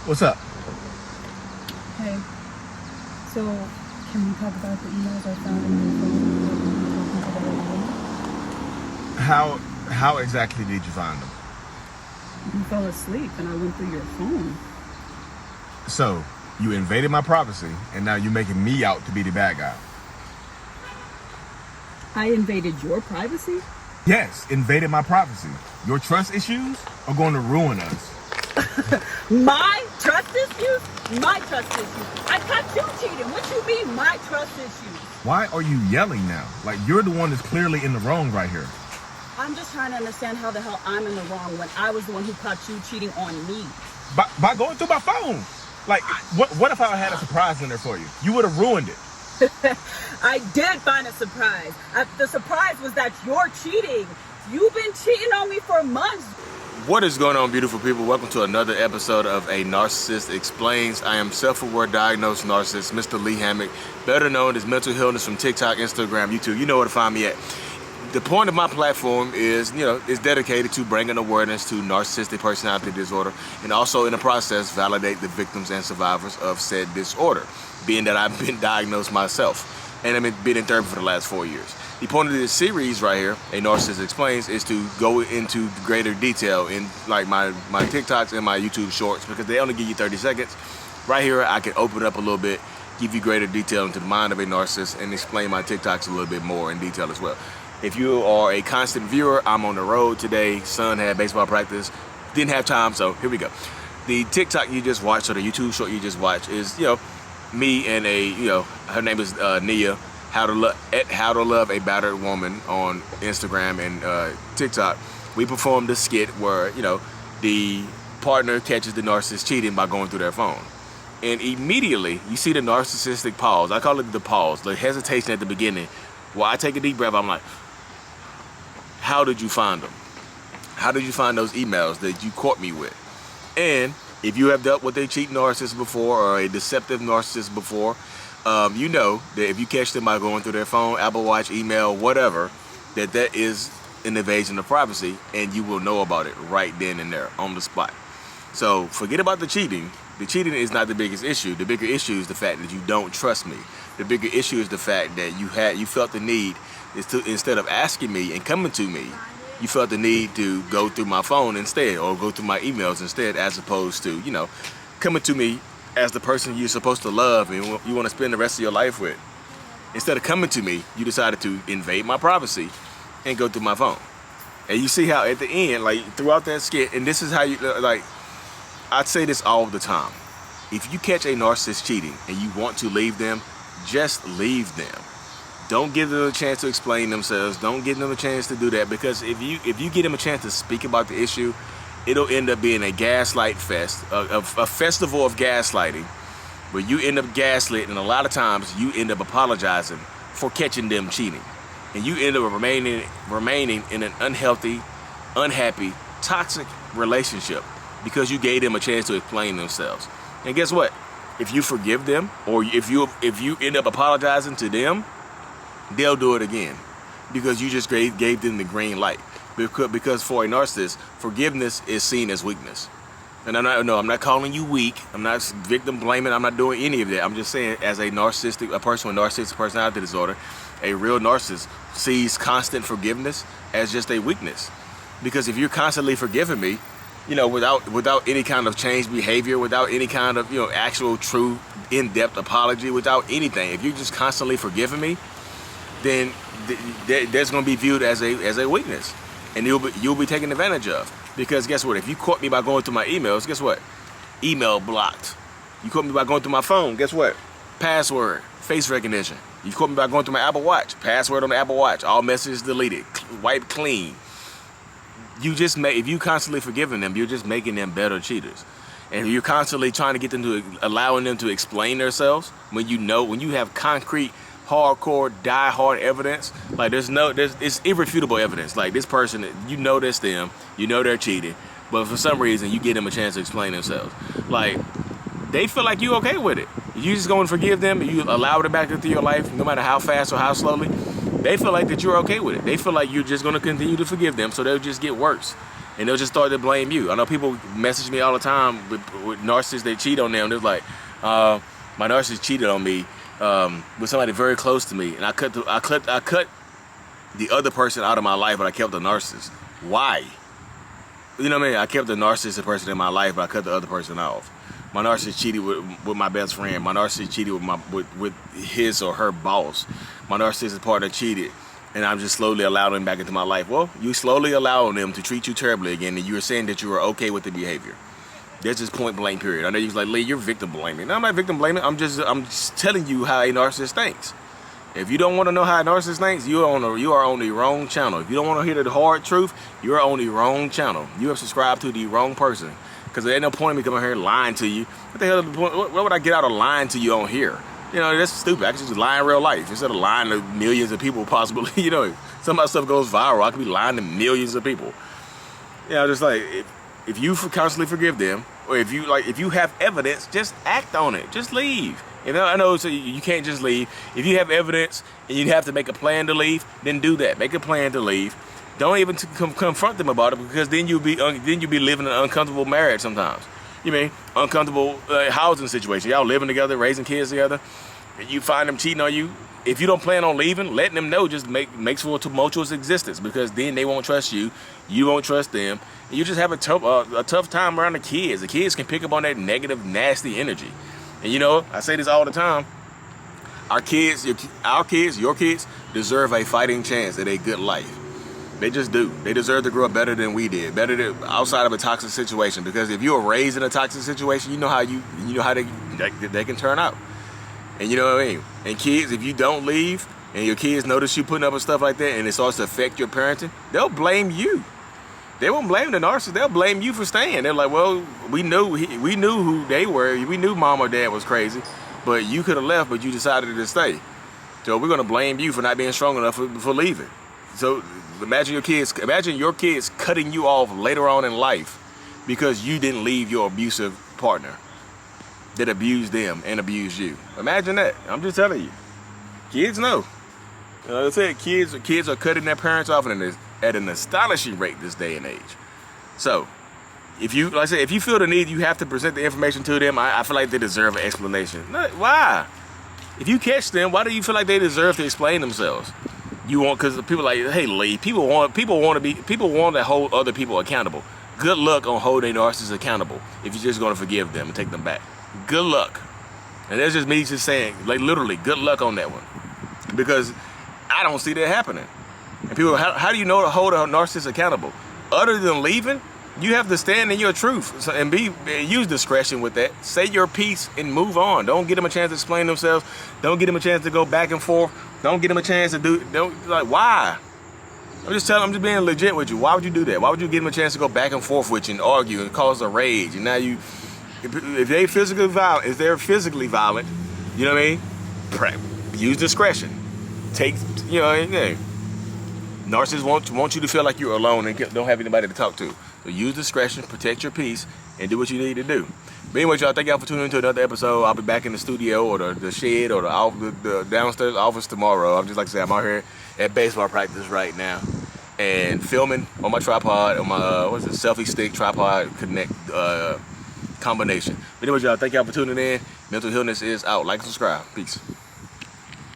What's up? Hey, so can we talk about the emails I found in your phone? Talking to the How exactly did you find them? You fell asleep and I went through your phone. So, you invaded my privacy, and now you're making me out to be the bad guy. I invaded your privacy? Yes, invaded my privacy. Your trust issues are going to ruin us. My trust issues? My trust issues. I caught you cheating. What you mean, my trust issues? Why are you yelling now? Like you're the one that's clearly in the wrong right here. I'm just trying to understand how the hell I'm in the wrong when I was the one who caught you cheating on me. By going through my phone. Like, what if I had a surprise in there for you? You would have ruined it. I did find a surprise. The surprise was that you're cheating. You've been cheating on me for months. What is going on, beautiful people? Welcome to another episode of A Narcissist Explains. I am self-aware diagnosed narcissist, Mr. Lee Hammock, better known as Mental Illness from TikTok, Instagram, YouTube. You know where to find me at. The point of my platform is, is dedicated to bringing awareness to narcissistic personality disorder and also in the process validate the victims and survivors of said disorder, being that I've been diagnosed myself and I've been in therapy for the last 4 years. The point of this series right here, A Narcissist Explains, is to go into greater detail in like my TikToks and my YouTube shorts because they only give you 30 seconds. Right here, I can open it up a little bit, give you greater detail into the mind of a narcissist and explain my TikToks a little bit more in detail as well. If you are a constant viewer, I'm on the road today. Son had baseball practice, didn't have time, so here we go. The TikTok you just watched or the YouTube short you just watched is, me and her name is Nia. How to love a battered woman on Instagram and TikTok. We performed a skit where the partner catches the narcissist cheating by going through their phone, and immediately you see the narcissistic pause. I call it the pause, the hesitation at the beginning. While I take a deep breath, I'm like, how did you find them? How did you find those emails that you caught me with? And if you have dealt with a cheating narcissist before or a deceptive narcissist before, you know that if you catch them by going through their phone, Apple Watch, email, whatever, that is an invasion of privacy, and you will know about it right then and there on the spot. So forget about the cheating. The cheating is not the biggest issue. The bigger issue is the fact that you don't trust me. The bigger issue is the fact that you felt the need is to, instead of asking me and coming to me, you felt the need to go through my phone instead or go through my emails instead, as opposed to coming to me as the person you're supposed to love and you want to spend the rest of your life with. Instead of coming to me, you decided to invade my privacy and go through my phone. And you see how at the end, like throughout that skit, and this is how you, like, I'd say this all the time. If you catch a narcissist cheating and you want to leave them, just leave them. Don't give them a chance to explain themselves. Don't give them a chance to do that, because if you give them a chance to speak about the issue, it'll end up being a gaslight fest, a festival of gaslighting, where you end up gaslit, and a lot of times you end up apologizing for catching them cheating, and you end up remaining in an unhealthy, unhappy, toxic relationship because you gave them a chance to explain themselves. And guess what? If you forgive them, or if you end up apologizing to them, they'll do it again because you just gave them the green light. Because for a narcissist, forgiveness is seen as weakness. And I'm not calling you weak. I'm not victim blaming. I'm not doing any of that. I'm just saying, as a person with narcissistic personality disorder, a real narcissist sees constant forgiveness as just a weakness. Because if you're constantly forgiving me, without any kind of changed behavior, without any kind of actual true in-depth apology, without anything, if you're just constantly forgiving me, then there's going to be viewed as a weakness, and you'll be taken advantage of. Because guess what? If you caught me by going through my emails, guess what? Email blocked. You caught me by going through my phone, guess what? Password, face recognition. You caught me by going through my Apple Watch, password on the Apple Watch, all messages deleted, wiped clean. If you constantly forgiving them, you're just making them better cheaters. And you're constantly trying to get them to, allowing them to explain themselves when you have concrete, hardcore, die-hard evidence. Like it's irrefutable evidence. Like this person, that's them, they're cheating, but for some reason you give them a chance to explain themselves. Like they feel like you okay with it. You just going to forgive them, you allow it back into your life, no matter how fast or how slowly. They feel like that you're okay with it. They feel like you're just going to continue to forgive them, so they'll just get worse. and they'll just start to blame you. I know people message me all the time with narcissists that cheat on them. They're like, my narcissist cheated on me with somebody very close to me, and I cut the other person out of my life, but I kept the narcissist. Why? You know what I mean? I kept the narcissistic person in my life, but I cut the other person off. My narcissist cheated with my best friend. My narcissist cheated with his or her boss. My narcissistic partner cheated, and I'm just slowly allowing them back into my life. Well, you slowly allowing them to treat you terribly again, and you were saying that you were okay with the behavior. That's just point blank period. I know you're like, Lee, you're victim blaming. No, I'm not victim blaming. I'm just telling you how a narcissist thinks. If you don't want to know how a narcissist thinks, you are on the wrong channel. If you don't want to hear the hard truth, you're on the wrong channel. You have subscribed to the wrong person. Because there ain't no point in me coming here and lying to you. What the hell is the point? What would I get out of lying to you on here? You know, that's stupid. I can just lie in real life instead of lying to millions of people possibly. You know, some of my stuff goes viral. I could be lying to millions of people. You know, just like, if you constantly forgive them, or if you have evidence, just act on it. Just leave. You know, I know so you can't just leave. If you have evidence and you have to make a plan to leave, then do that. Make a plan to leave. Don't even confront them about it, because then you'll be living an uncomfortable marriage sometimes. You mean uncomfortable housing situation. Y'all living together, raising kids together, and you find them cheating on you. If you don't plan on leaving, letting them know just makes for a tumultuous existence, because then they won't trust you, you won't trust them, and you just have a tough time around the kids. The kids can pick up on that negative, nasty energy. And you know, I say this all the time. Our kids, your kids deserve a fighting chance at a good life. They just do. They deserve to grow up better than we did, better than outside of a toxic situation. Because if you were raised in a toxic situation, you know how they can turn out. And you know what I mean? And kids, if you don't leave and your kids notice you putting up with stuff like that and it starts to affect your parenting, they'll blame you. They won't blame the narcissist. They'll blame you for staying. They're like, well, we knew who they were. We knew mom or dad was crazy, but you could have left, but you decided to stay. So we're gonna blame you for not being strong enough for leaving. So imagine your kids cutting you off later on in life because you didn't leave your abusive partner that abused them and abused you. Imagine that. I'm just telling you. Kids know. Like I said, kids are cutting their parents off at an astonishing rate this day and age. So, if you feel the need, you have to present the information to them. I feel like they deserve an explanation. Why? If you catch them, why do you feel like they deserve to explain themselves? Because people are like, hey Lee, people want to hold other people accountable. Good luck on holding narcissists accountable if you're just going to forgive them and take them back. Good luck. And that's just me just saying, like literally, good luck on that one. Because I don't see that happening. And people, how do you know to hold a narcissist accountable? Other than leaving, you have to stand in your truth and use discretion with that. Say your piece and move on. Don't give them a chance to explain themselves. Don't give them a chance to go back and forth. Don't give them a chance to why? I'm just being legit with you. Why would you do that? Why would you give them a chance to go back and forth with you and argue and cause a rage? And now if they're physically violent, you know what I mean? Use discretion. Narcissists want you to feel like you're alone and don't have anybody to talk to. So use discretion, protect your peace, and do what you need to do. But anyway, y'all, thank y'all for tuning into another episode. I'll be back in the studio or the shed or the downstairs office tomorrow. I'm just like I said, I'm out here at baseball practice right now and filming on my tripod, on my selfie stick tripod connect combination. But anyway, y'all, thank y'all for tuning in. Mental Illness is out. Like and subscribe. Peace.